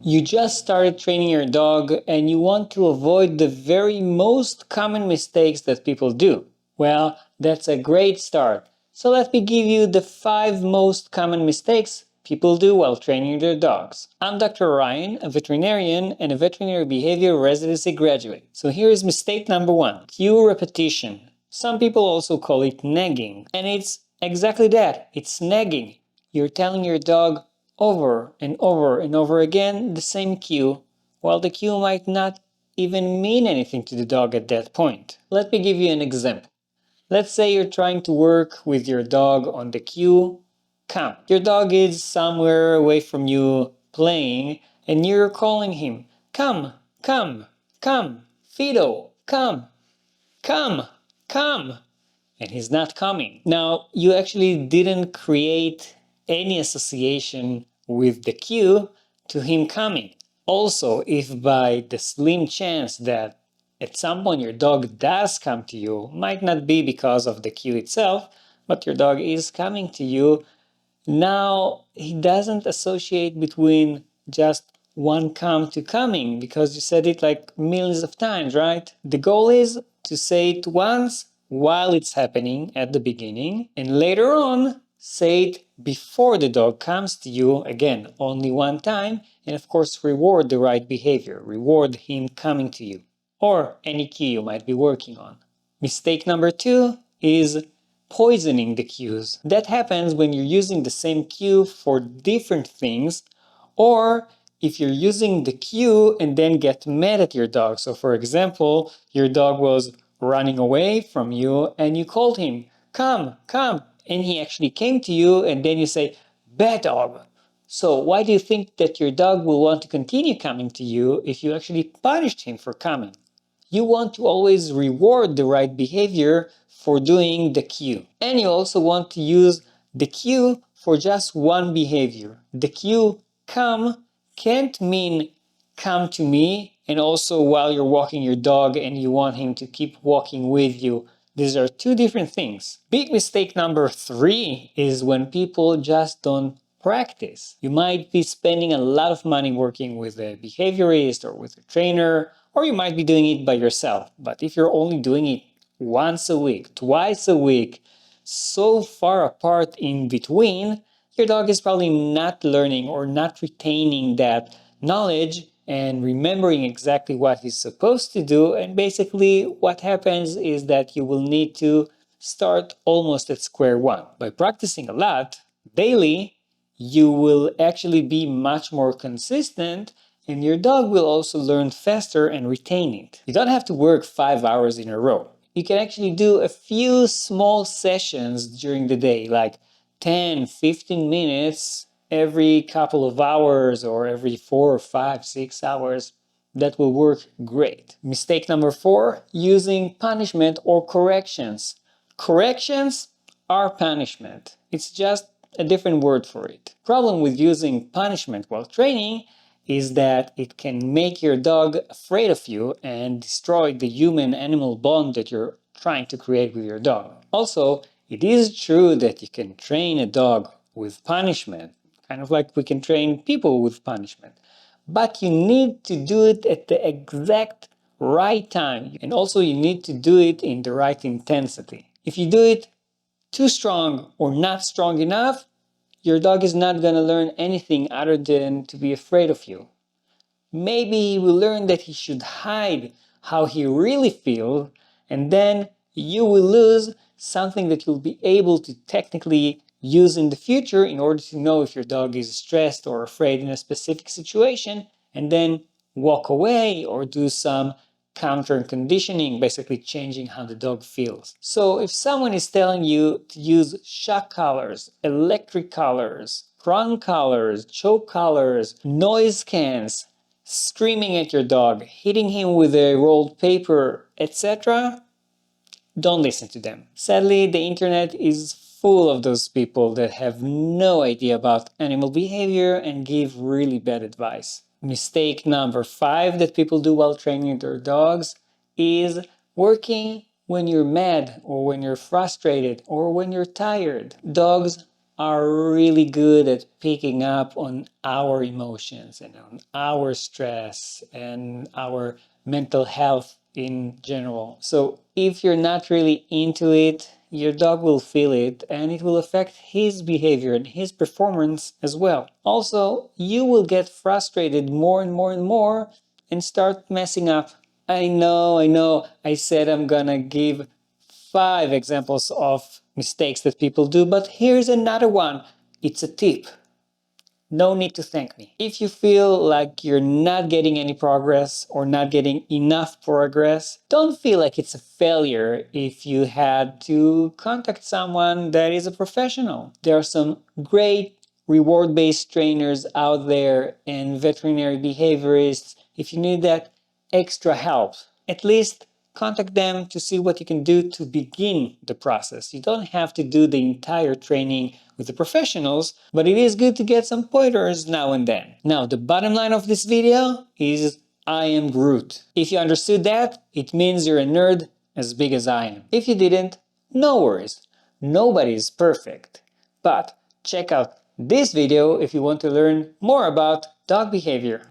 You just started training your dog and you want to avoid the very most common mistakes that people do. Well, that's a great start. So let me give you the 5 most common mistakes people do while training their dogs. I'm Dr. Orion, a veterinarian and a veterinary behavior residency graduate. So here is mistake number 1. Cue repetition. Some people also call it nagging. And it's exactly that. It's nagging. You're telling your dog over and over and over again the same cue, while the cue might not even mean anything to the dog at that point. Let me give you an example. Let's say you're trying to work with your dog on the cue, come. Your dog is somewhere away from you playing and you're calling him, come, come, come, Fido, come, come, come. And he's not coming. Now, you actually didn't create any association with the cue to him coming. Also, if by the slim chance that at some point your dog does come to you, might not be because of the cue itself, but your dog is coming to you, now he doesn't associate between just one come to coming, because you said it like millions of times, right? The goal is to say it once while it's happening at the beginning, and later on say it before the dog comes to you, again only one time, and of course reward the right behavior, reward him coming to you, or any cue you might be working on. Mistake number 2 is poisoning the cues. That happens when you're using the same cue for different things, or if you're using the cue and then get mad at your dog. So for example, your dog was running away from you and you called him, come, come, and he actually came to you, and then you say, bad dog. So why do you think that your dog will want to continue coming to you if you actually punished him for coming? You want to always reward the right behavior for doing the cue. And you also want to use the cue for just one behavior. The cue come can't mean come to me, and also while you're walking your dog and you want him to keep walking with you. These are two different things. Big mistake number 3 is when people just don't practice. You might be spending a lot of money working with a behaviorist or with a trainer, or you might be doing it by yourself. But if you're only doing it once a week, twice a week, so far apart in between, your dog is probably not learning or not retaining that knowledge and remembering exactly what he's supposed to do. And basically what happens is that you will need to start almost at square one. By practicing a lot daily, you will actually be much more consistent, and your dog will also learn faster and retain it. You don't have to work 5 hours in a row. You can actually do a few small sessions during the day, like 10, 15 minutes every couple of hours or every 4 or 5, 6 hours. That will work great. Mistake number 4, using punishment or corrections. Corrections are punishment. It's just a different word for it. Problem with using punishment while training is that it can make your dog afraid of you and destroy the human-animal bond that you're trying to create with your dog. Also, it is true that you can train a dog with punishment, kind of like we can train people with punishment. But you need to do it at the exact right time. And also you need to do it in the right intensity. If you do it too strong or not strong enough, your dog is not going to learn anything other than to be afraid of you. Maybe he will learn that he should hide how he really feels, and then you will lose something that you'll be able to technically use in the future in order to know if your dog is stressed or afraid in a specific situation, and then walk away or do some counter conditioning, basically changing how the dog feels. So if someone is telling you to use shock collars, electric collars, prong collars, choke collars, noise cans, screaming at your dog, hitting him with a rolled paper, etc., don't listen to them. Sadly, the internet is full of those people that have no idea about animal behavior and give really bad advice. Mistake number 5 that people do while training their dogs is working when you're mad or when you're frustrated or when you're tired. Dogs are really good at picking up on our emotions and on our stress and our mental health in general. So if you're not really into it, your dog will feel it and it will affect his behavior and his performance as well. Also, you will get frustrated more and more and more and start messing up. I know, I said I'm gonna give 5 examples of mistakes that people do, but here's another one. It's a tip. No need to thank me. If you feel like you're not getting any progress or not getting enough progress, don't feel like it's a failure if you had to contact someone that is a professional. There are some great reward-based trainers out there and veterinary behaviorists. If you need that extra help, at least contact them to see what you can do to begin the process. You don't have to do the entire training with the professionals, but it is good to get some pointers now and then. Now, the bottom line of this video is I am Groot. If you understood that, it means you're a nerd as big as I am. If you didn't, no worries. Nobody is perfect. But check out this video if you want to learn more about dog behavior.